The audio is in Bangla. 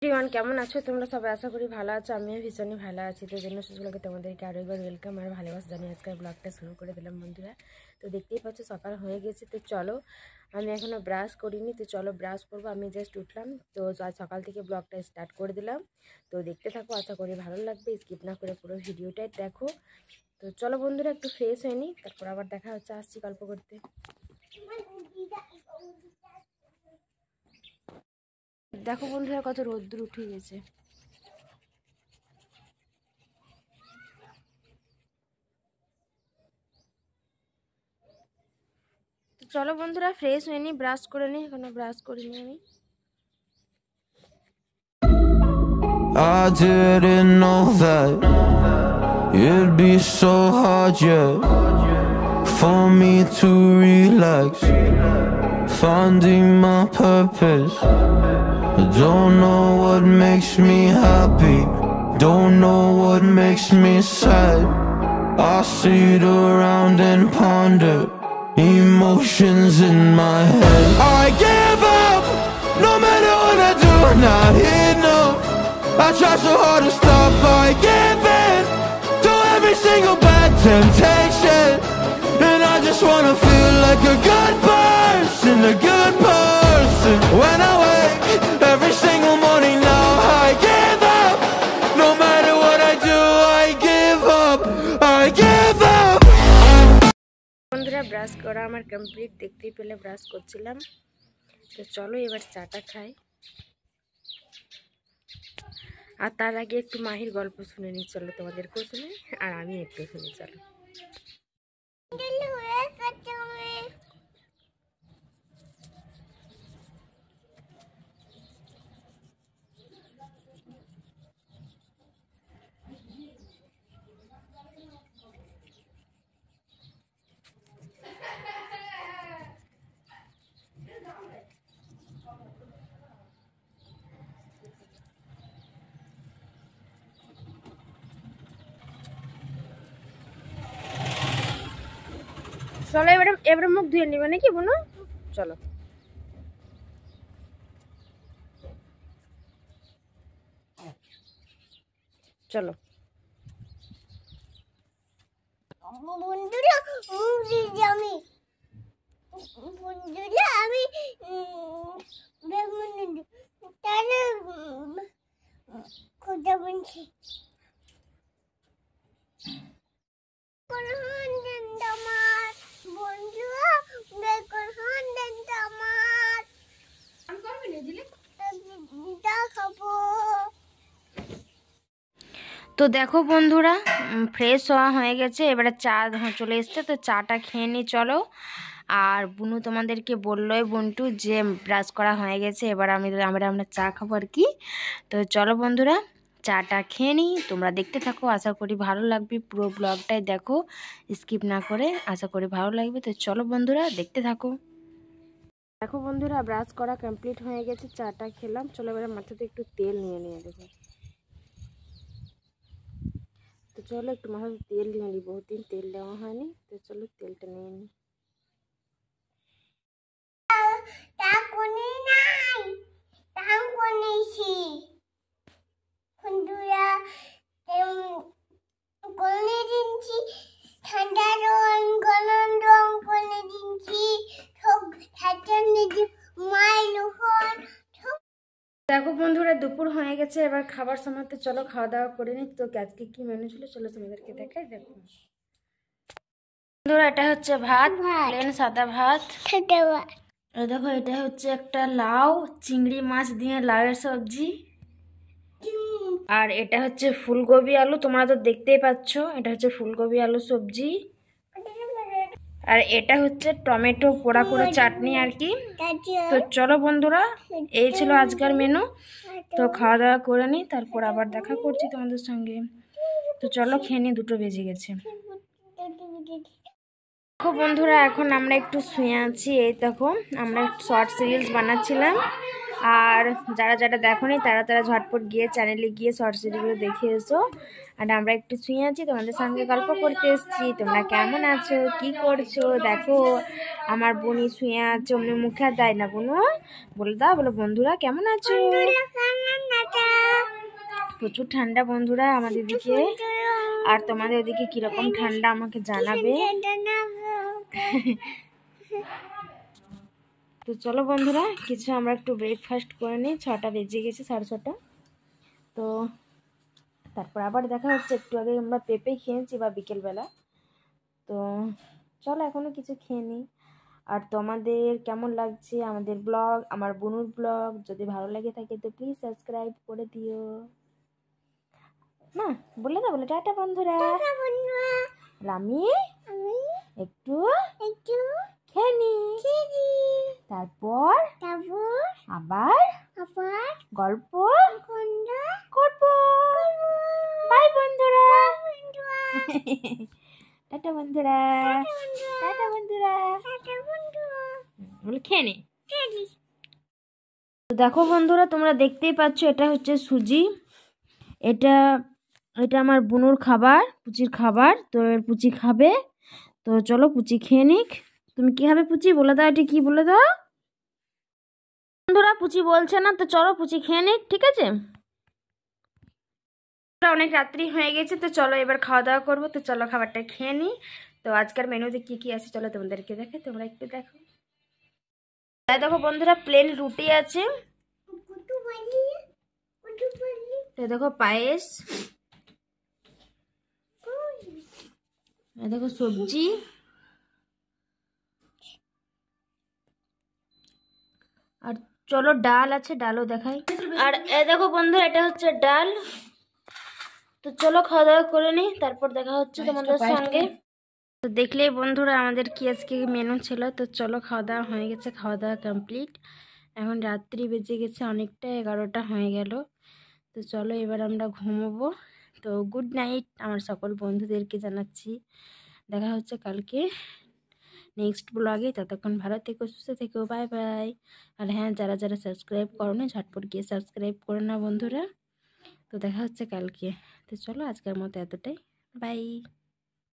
এভরিওয়ান কেমন আছো তোমরা সবাই? আশা করি ভালো আছো। আমিও ভীষণই ভালো আছি। তো জন্য সুযোগে তোমাদেরকে আরও একবার ওয়েলকাম আর ভালোবাসা জানিয়ে আজকের ব্লগটা শুরু করে দিলাম বন্ধুরা। তো দেখতেই পাচ্ছ সকাল হয়ে গেছে। তো চলো, আমি এখনও ব্রাশ করিনি, তো চলো ব্রাশ করবো। আমি জাস্ট উঠলাম, তো আজ সকাল থেকে ব্লগটা স্টার্ট করে দিলাম। তো দেখতে থাকো, আশা করি ভালো লাগবে, স্কিপ না করে পুরো ভিডিওটাই দেখো। তো চলো বন্ধুরা, একটু ফ্রেশ হয়ে নিই, তারপর আবার দেখা হচ্ছে, আসছি গল্প করতে। দেখো বন্ধুরা, কত রোদ্দুর উঠে গেছে। তো চলো বন্ধুরা, ফ্রেশ হয়ে নিই, ব্রাশ করে নিই, এখনো ব্রাশ করিনি আমি। I didn't know that it'd be so hard, yeah, for me to relax, finding my purpose. I don't know what makes me happy, don't know what makes me sad. I sit around and ponder emotions in my head. I give up, no matter what I do, not enough. I try so hard to stop, I give in to every single bad temptation. And I just wanna feel like a good person, a good person. When I wake every single morning now, I give up. No matter what I do, I give up, I give up. বন্ধুরা, ব্রাশ করা আমার কমপ্লিট, দেখতেই পেলে ব্রাশ করছিলাম। তো চলো এবার চাটা খাই, আর তার আগে একটু মাহির গল্প শুনে নিই। চলো তোমাদেরকেও শুনে আর আমি একটু শুনি, চলো। চলো এবারে এবারে মুখ ধুয়ে নিবে নাকি বোনো? চলো চলো বন্ধুরা, আমি বন্ধুরা আমি তাহলে কথা বলছি। তো দেখো বন্ধুরা, ফ্রেশ হওয়া হয়ে গেছে, এবারে চা চলে এসছে, তো চাটা খেয়ে নিই চলো। আর বুনু তোমাদেরকে বললোই বন্টু যে ব্রাশ করা হয়ে গেছে, এবার আমরা চা খাবো আর কি। তো চলো বন্ধুরা, চাটা খেয়ে নিই, তোমরা দেখতে থাকো, আশা করি ভালো লাগবে, পুরো ব্লগটাই দেখো স্কিপ না করে, আশা করি ভালো লাগবে। তো চলো বন্ধুরা, দেখতে থাকো। দেখো বন্ধুরা, ব্রাশ করা কমপ্লিট হয়ে গেছে, চাটা খেলাম, চলো এবারে মাথাতে একটু তেল নিয়ে নিয়ে দেখো। তো চলো একটু মাথাতে তেল নিয়ে নিই, বহুদিন তেল দেওয়া হয়নি, তো চলো তেলটা নিয়ে নিই। দেখো বন্ধুরা, দুপুর হয়ে গেছে, এবার খাবার সময়, তো চলো খাওয়া দাওয়া করে নিই। তো আজকে কি মেনু ছিল চলো তোমাদেরকে দেখাই, দেখো বন্ধুরা, এটা হচ্ছে ভাত, প্লেন সাদা ভাত। দেখো এটা হচ্ছে একটা লাউ, চিংড়ি মাছ দিয়ে লাউয়ের সবজি। আর এটা হচ্ছে ফুলকপি আলু, তোমরা তো দেখতেই পাচ্ছ, এটা হচ্ছে ফুলকপি আলু সবজি। আর এটা হচ্ছে টমেটো পোড়া করে চাটনি আর কি। তো চলো বন্ধুরা, এই ছিল আজকের মেনু। তো খাওয়া দাওয়া করে নিই, তারপর আবার দেখা করছি তোমাদের সঙ্গে। তো চলো খেয়ে নিই, 2টো বেজে গেছে। দেখো বন্ধুরা, এখন আমরা একটু শুয়ে আছি, এই দেখো আমরা শর্ট সিরিজ বানাচ্ছিলাম। আর যারা যারা দেখোনি তারা তারা ঝটপট গিয়ে চ্যানেলে গিয়ে শর্ট সিরিজগুলো দেখে এসো। আর আমরা একটু শুয়ে আছি, তোমাদের সঙ্গে গল্প করতে এসেছি। তোমরা কেমন আছো, কি করছো? দেখো আমার বোনই শুয়ে আছে, অমনি মুখে আর দেয় না, বোনু বলে দাও, বলো বন্ধুরা কেমন আছো। প্রচুর ঠান্ডা বন্ধুরা আমাদের দিকে। আর তোমাদের ওদিকে কিরকম ঠান্ডা আমাকে জানাবে। তো চলো বন্ধুরা কিছু আমরা একটু ব্রেকফাস্ট করে নিই, 6টা বেজে গেছে, 6:30। তো তারপর আবার দেখা হচ্ছে। একটু আগে আমরা পেঁপে খেয়েছি বা বিকেলবেলা। তো চলো এখনও কিছু খেয়ে নিই। আর তোমাদের কেমন লাগছে আমাদের ব্লগ, আমার বুনুর ব্লগ? যদি ভালো লাগে থাকে তো প্লিজ সাবস্ক্রাইব করে দিও না। বলে টাটা বন্ধুরা। আমি একটু খেয়ে নিই, তারপর আবার গল্প করবো। বাই বন্ধুরা। টাটা বন্ধুরা। বলে খেয়ে নে। তো দেখো বন্ধুরা তোমরা দেখতেই পাচ্ছ, এটা হচ্ছে সুজি। এটা আমার বুনুর খাবার, পুচির খাবার। তো এর পুচি খাবে। তো চলো পুচি খেয়ে নিক। তুমি কি খাবে পুচি? বলে দাও, এটা কি বলে দাও বন্ধুরা। পুচি বলছে না, তো চলো পুচি খেয়ে নিক, ঠিক আছে? অনেক রাত্রি হয়ে গেছে, তো চলো এবার খাওয়া দাওয়া করবো। তো চলো খাবারটা খেয়ে নিই। তো আজকের মেনুতে কি কি আছে চলো তোমাদেরকে দেখে, তোমরা একটু দেখো। তাই দেখো বন্ধুরা, প্লেন রুটি আছে। দেখো পায়েস, দেখো সবজি, আর চলো ডাল আছে, ডালও দেখাই। আর দেখো বন্ধু, এটা হচ্ছে ডাল। তো চলো খাওয়া দাওয়া করে নিই, তারপর দেখা হচ্ছে তোমাদের সঙ্গে। তো দেখলেই বন্ধুরা আমাদের কি আজকে মেনু ছিল। তো চলো খাওয়া দাওয়া হয়ে গেছে, খাওয়া দাওয়া কমপ্লিট। এখন রাত্রি বেজে গেছে অনেকটা, 11টা হয়ে গেল। তো চলো এবার আমরা ঘুমোবো। তো গুড নাইট আমার সকল বন্ধুদেরকে জানাচ্ছি। দেখা হচ্ছে কালকে নেক্সট ব্লগে। ততক্ষণ ভালো থেকো, সুস্থ থেকো, বাই বাই। আর হ্যাঁ, যারা যারা সাবস্ক্রাইব করো না ঝটপট গিয়ে সাবস্ক্রাইব করো না বন্ধুরা। তো দেখা হচ্ছে কালকে। তো চলো আজকের মতো এতটাই, বাই।